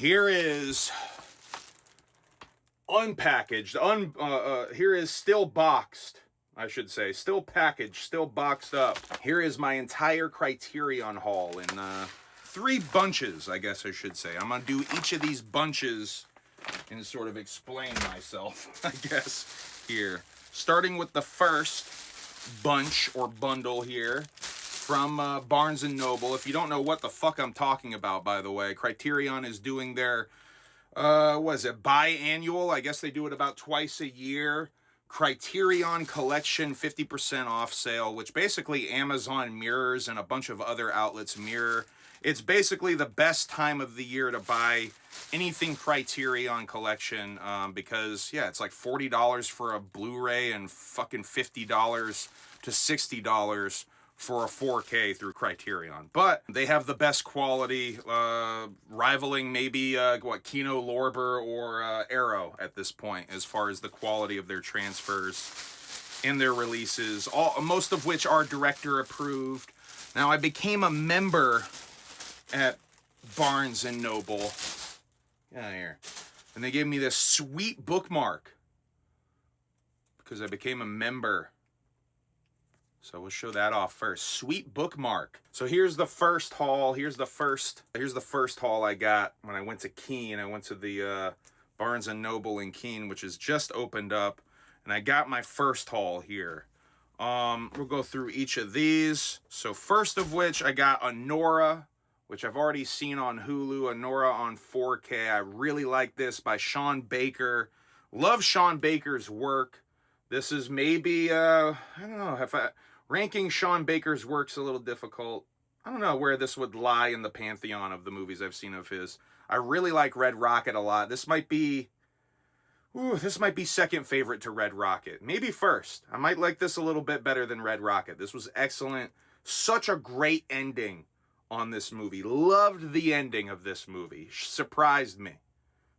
Here is unpackaged, here is still boxed, I should say, still packaged, still boxed up. Here is my entire Criterion haul in 3 bunches, I guess I should say. I'm gonna do each of these bunches and sort of explain myself, I guess, here. Starting with the first bunch or bundle here from Barnes & Noble. If you don't know what the fuck I'm talking about, by the way, Criterion is doing their what is it, biannual? I guess they do it about twice a year. Criterion Collection 50% off sale, which basically Amazon mirrors and a bunch of other outlets mirror. It's basically the best time of the year to buy anything Criterion Collection because, yeah, it's like $40 for a Blu-ray and fucking $50 to $60 for a 4K through Criterion. But they have the best quality, rivaling maybe, Kino Lorber or Arrow at this point, as far as the quality of their transfers and their releases, most of which are director approved. Now, I became a member at Barnes & Noble. Get out of here. And they gave me this sweet bookmark because I became a member. So we'll show that off first. Sweet bookmark. So here's the first haul. Here's the first haul I got when I went to Keene. I went to the Barnes & Noble in Keene, which has just opened up. And I got my first haul here. We'll go through each of these. So first of which, I got Anora, which I've already seen on Hulu. Anora on 4K. I really like this, by Sean Baker. Love Sean Baker's work. This is maybe, I don't know, ranking Sean Baker's work's a little difficult. I don't know where this would lie in the pantheon of the movies I've seen of his. I really like Red Rocket a lot. This might be second favorite to Red Rocket. Maybe first. I might like this a little bit better than Red Rocket. This was excellent. Such a great ending on this movie. Loved the ending of this movie. Surprised me.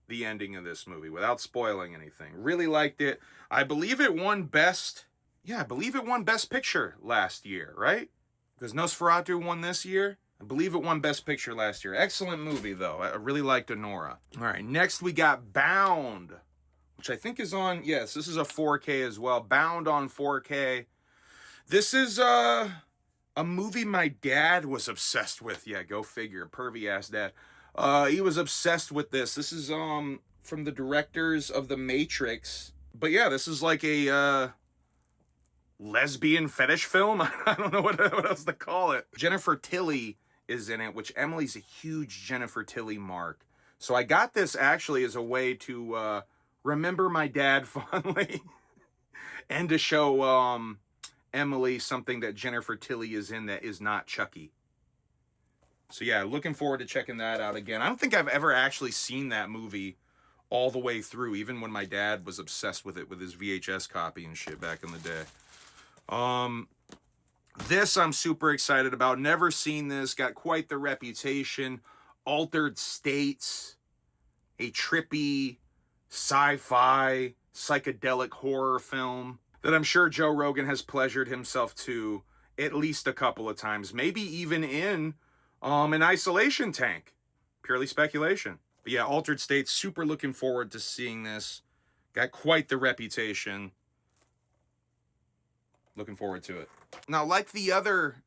The ending of this movie without spoiling anything. Really liked it. I believe it won Best Picture last year, right? Because Nosferatu won this year. I believe it won Best Picture last year. Excellent movie, though. I really liked Anora. All right, next we got Bound, which I think is on, yes, this is a 4K as well. Bound on 4K. This is a movie my dad was obsessed with. Yeah, go figure. Pervy-ass dad. He was obsessed with this. This is from the directors of The Matrix. But yeah, this is like a lesbian fetish film. I don't know what else to call it. Jennifer Tilly is in it, which Emily's a huge Jennifer Tilly mark. So I got this actually as a way to remember my dad fondly and to show Emily something that Jennifer Tilly is in that is not Chucky. So yeah, looking forward to checking that out again. I don't think I've ever actually seen that movie all the way through, even when my dad was obsessed with it with his VHS copy and shit back in the day. This I'm super excited about. Never seen this. Got quite the reputation. Altered States. A trippy, sci-fi, psychedelic horror film that I'm sure Joe Rogan has pleasured himself to at least a couple of times. Maybe even in an isolation tank. Purely speculation. But yeah, Altered States, super looking forward to seeing this. Got quite the reputation. Looking forward to it. Now, like the other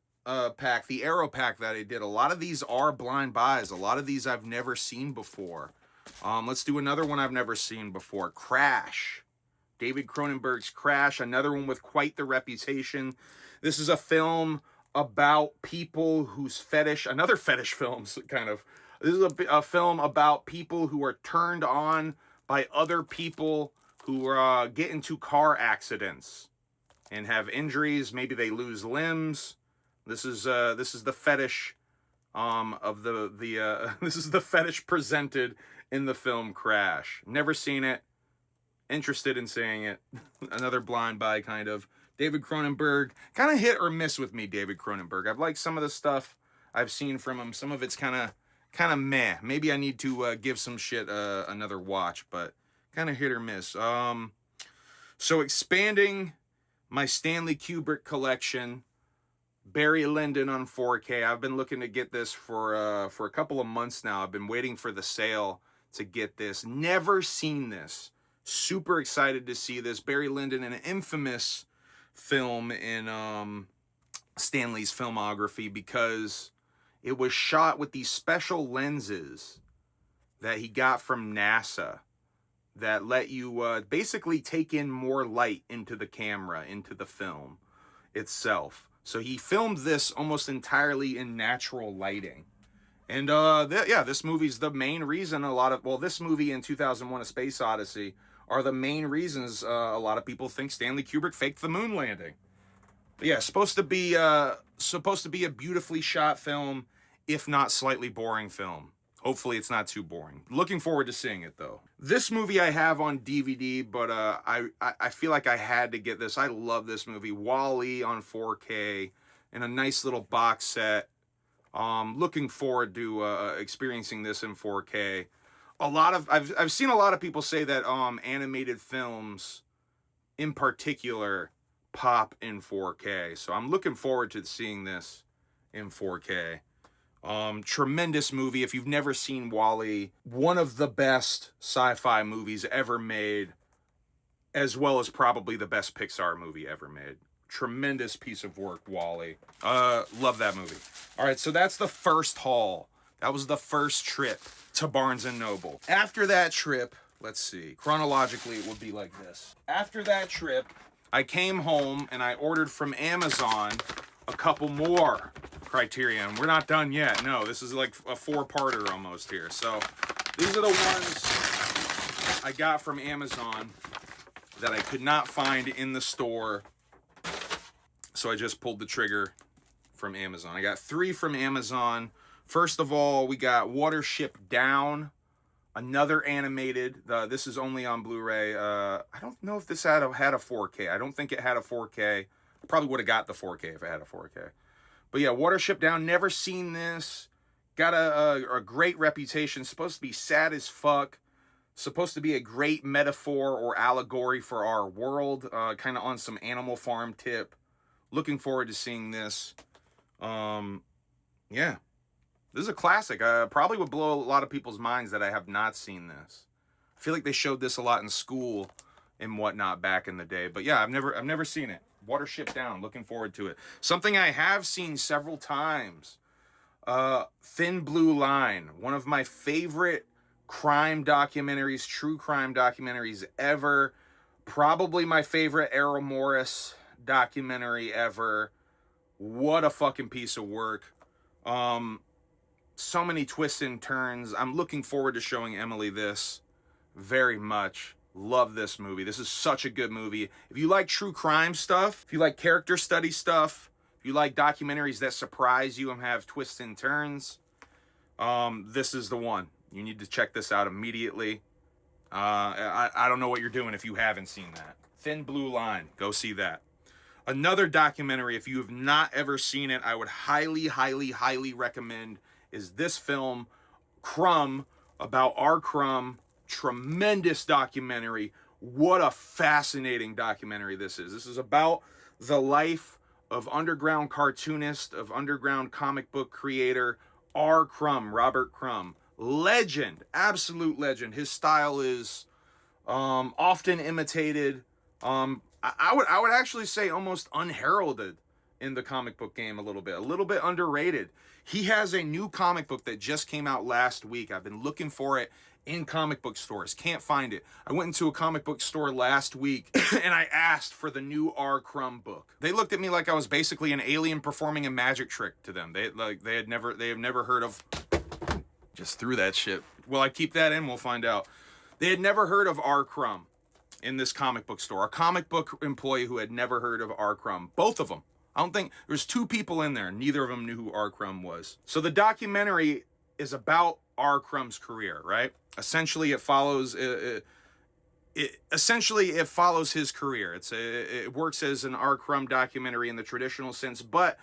pack, the Arrow pack that I did, a lot of these are blind buys. A lot of these I've never seen before. Let's do another one I've never seen before. Crash. David Cronenberg's Crash. Another one with quite the reputation. This is a film about people whose fetish, another fetish film, kind of. This is a film about people who are turned on by other people who get into car accidents and have injuries. Maybe they lose limbs. This is the fetish of the this is the fetish presented in the film Crash. Never seen it. Interested in seeing it. Another blind buy, kind of. David Cronenberg, kind of hit or miss with me, David Cronenberg. I've liked some of the stuff I've seen from him. Some of it's kind of meh. Maybe I need to give some shit another watch, but kind of hit or miss. So expanding my Stanley Kubrick collection, Barry Lyndon on 4K. I've been looking to get this for a couple of months now. I've been waiting for the sale to get this. Never seen this. Super excited to see this. Barry Lyndon, an infamous film in Stanley's filmography, because it was shot with these special lenses that he got from NASA that let you basically take in more light into the camera, into the film itself. So he filmed this almost entirely in natural lighting. And yeah, this movie's the main reason this movie and 2001: A Space Odyssey are the main reasons a lot of people think Stanley Kubrick faked the moon landing. But yeah, supposed to be a beautifully shot film, if not slightly boring film. Hopefully it's not too boring. Looking forward to seeing it though. This movie I have on DVD, but I feel like I had to get this. I love this movie. WALL-E on 4K in a nice little box set. Looking forward to experiencing this in 4K. I've seen a lot of people say that animated films in particular pop in 4K. So I'm looking forward to seeing this in 4K. Tremendous movie. If you've never seen WALL-E, one of the best sci-fi movies ever made, as well as probably the best Pixar movie ever made. Tremendous piece of work, WALL-E. Love that movie. All right, so that's the first haul. That was the first trip to Barnes & Noble. After that trip, let's see, chronologically it would be like this. After that trip, I came home and I ordered from Amazon a couple more Criterion. We're not done yet. No, this is like a 4-parter almost here. So these are the ones I got from Amazon that I could not find in the store. So I just pulled the trigger from Amazon. I got 3 from Amazon. First of all, we got Watership Down, another animated. This is only on Blu-ray. I don't know if this had a 4K. I don't think it had a 4K. I probably would have got the 4K if it had a 4K. But yeah, Watership Down, never seen this. Got a great reputation. Supposed to be sad as fuck. Supposed to be a great metaphor or allegory for our world. Kind of on some Animal Farm tip. Looking forward to seeing this. Yeah. This is a classic. Probably would blow a lot of people's minds that I have not seen this. I feel like they showed this a lot in school and whatnot back in the day. But yeah, I've never seen it. Watership Down. Looking forward to it. Something I have seen several times. Thin Blue Line. One of my favorite crime documentaries, true crime documentaries ever. Probably my favorite Errol Morris documentary ever. What a fucking piece of work. So many twists and turns. I'm looking forward to showing Emily this very much. Love this movie. This is such a good movie. If you like true crime stuff, if you like character study stuff, if you like documentaries that surprise you and have twists and turns, this is the one. You need to check this out immediately. I don't know what you're doing if you haven't seen that. Thin Blue Line. Go see that. Another documentary, if you have not ever seen it, I would highly, highly, highly recommend is this film, Crumb, about R. Crumb. Tremendous documentary. What a fascinating documentary this is. This is about the life of underground cartoonist, of underground comic book creator, R. Crumb, Robert Crumb. Legend, absolute legend. His style is often imitated. I would actually say almost unheralded in the comic book game a little bit underrated. He has a new comic book that just came out last week. I've been looking for it in comic book stores. Can't find it. I went into a comic book store last week and I asked for the new R. Crumb book. They looked at me like I was basically an alien performing a magic trick to them. They have never heard of. Just threw that shit. Will I keep that in? We'll find out. They had never heard of R. Crumb in this comic book store. A comic book employee who had never heard of R. Crumb. Both of them. I don't think there's 2 people in there. Neither of them knew who R. Crumb was. So the documentary is about R. Crumb's career, right? Essentially, it follows his career. It works as an R. Crumb documentary in the traditional sense, but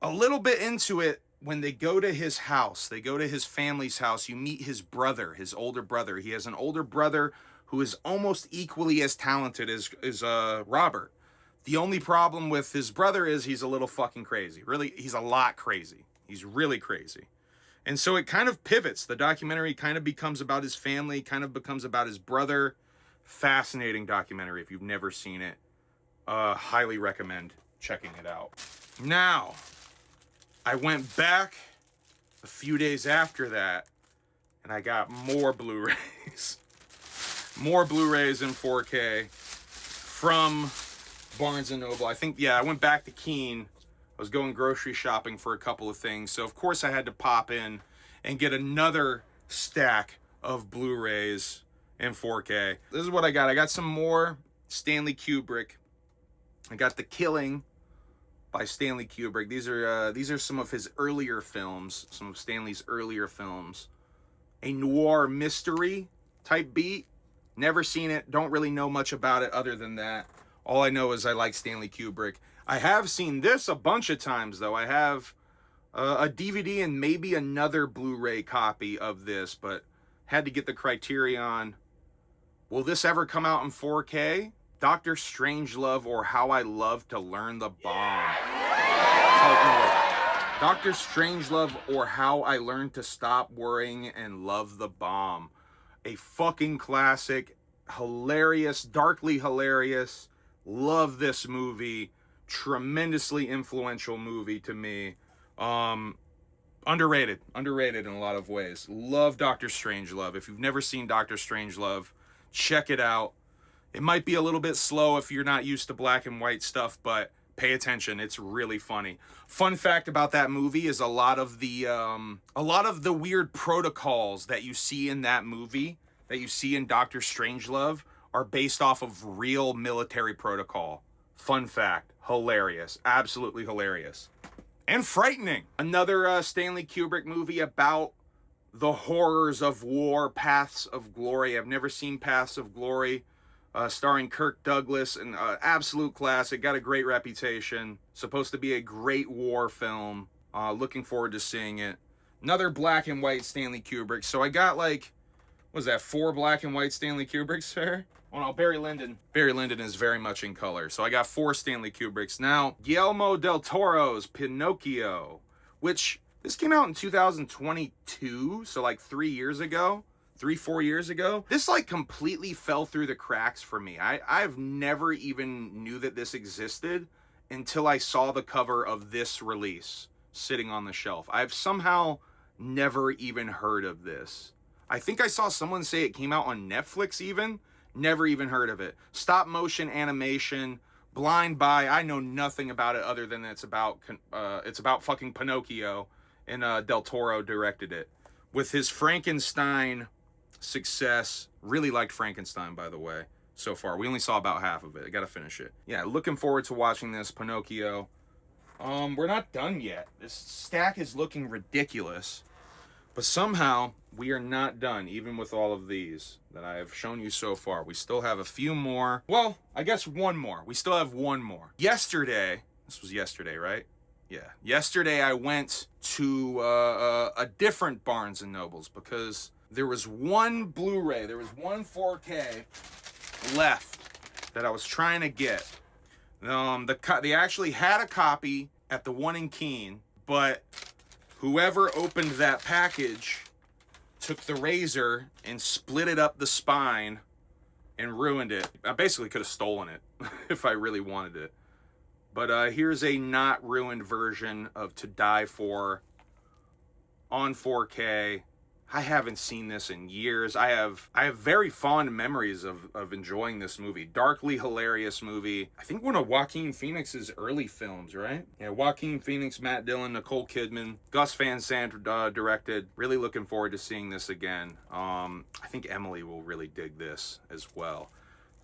a little bit into it, when they go to his house, they go to his family's house, you meet his brother, his older brother. He has an older brother who is almost equally as talented as Robert. The only problem with his brother is he's a little fucking crazy. Really, he's a lot crazy. He's really crazy. And so it kind of pivots. The documentary kind of becomes about his family, kind of becomes about his brother. Fascinating documentary. If you've never seen it, highly recommend checking it out. Now, I went back a few days after that, and I got more Blu-rays. More Blu-rays in 4K from Barnes & Noble. I think, yeah, I went back to Keene. I was going grocery shopping for a couple of things. So, of course, I had to pop in and get another stack of Blu-rays in 4K. This is what I got. I got some more Stanley Kubrick. I got The Killing by Stanley Kubrick. These are some of his earlier films, some of Stanley's earlier films. A noir mystery type beat. Never seen it. Don't really know much about it other than that. All I know is I like Stanley Kubrick. I have seen this a bunch of times, though. I have a DVD and maybe another Blu-ray copy of this, but had to get the Criterion. Will this ever come out in 4K? Dr. Strangelove or How I Love to Learn the Bomb. Dr. Strangelove or How I Learned to Stop Worrying and Love the Bomb. A fucking classic. Hilarious, darkly hilarious. Love this movie. Tremendously influential movie to me. Underrated in a lot of ways. Love Dr. Strangelove. If you've never seen Dr. Strangelove, check it out. It might be a little bit slow if you're not used to black and white stuff, but pay attention. It's really funny. Fun fact about that movie is a lot of the weird protocols that you see in that movie, that you see in Dr. Strangelove, are based off of real military protocol. Fun fact. Hilarious. Absolutely hilarious. And frightening. Another Stanley Kubrick movie about the horrors of war, Paths of Glory. I've never seen Paths of Glory, starring Kirk Douglas, an absolute classic. Got a great reputation. Supposed to be a great war film. Looking forward to seeing it. Another black and white Stanley Kubrick. So I got like, what was that, 4 black and white Stanley Kubricks, sir? Oh no, Barry Lyndon. Barry Lyndon is very much in color. So I got 4 Stanley Kubricks. Now, Guillermo del Toro's Pinocchio, which this came out in 2022, so like 4 years ago. This like completely fell through the cracks for me. I've never even knew that this existed until I saw the cover of this release sitting on the shelf. I've somehow never even heard of this. I think I saw someone say it came out on Netflix even. Never even heard of it. Stop motion animation, blind buy. I know nothing about it other than it's about fucking Pinocchio, and Del Toro directed it. With his Frankenstein success, really liked Frankenstein, by the way, so far. We only saw about half of it. I gotta finish it. Yeah, looking forward to watching this Pinocchio. We're not done yet. This stack is looking ridiculous, but somehow we are not done, even with all of these that I have shown you so far. We still have a few more. Well, I guess one more. We still have one more. Yesterday, this was yesterday, right? Yeah. Yesterday I went to a different Barnes & Nobles because there was one Blu-ray, there was one 4K left that I was trying to get. They actually had a copy at the one in Keene, but whoever opened that package took the razor and split it up the spine and ruined it. I basically could have stolen it if I really wanted it. But here's a not ruined version of To Die For on 4K. I haven't seen this in years. I have very fond memories of enjoying this movie. Darkly hilarious movie. I think one of Joaquin Phoenix's early films, right? Yeah, Joaquin Phoenix, Matt Dillon, Nicole Kidman, Gus Van Sant directed. Really looking forward to seeing this again. I think Emily will really dig this as well.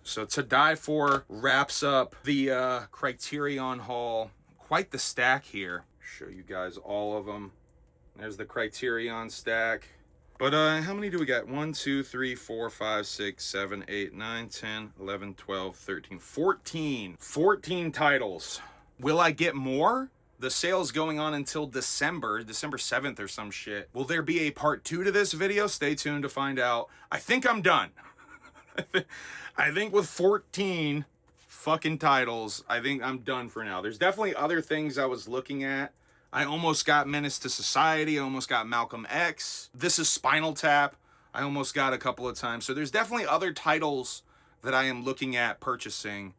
So To Die For wraps up the Criterion haul. Quite the stack here. Show you guys all of them. There's the Criterion stack. But how many do we got? 1, 2, 3, 4, 5, 6, 7, 8, 9, 10, 11, 12, 13, 14. 14 titles. Will I get more? The sale's going on until December 7th or some shit. Will there be a part 2 to this video? Stay tuned to find out. I think I'm done. I think with 14, fucking titles. I think I'm done for now. There's definitely other things I was looking at. I almost got Menace to Society. I almost got Malcolm X. This is Spinal Tap. I almost got a couple of times. So there's definitely other titles that I am looking at purchasing.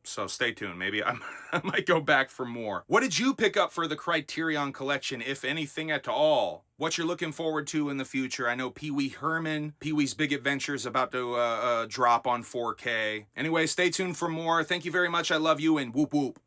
So stay tuned. Maybe I might go back for more. What did you pick up for the Criterion collection, if anything at all? What you're looking forward to in the future? I know Pee-wee Herman, Pee-wee's Big Adventure is about to drop on 4K. Anyway, stay tuned for more. Thank you very much. I love you, and whoop whoop.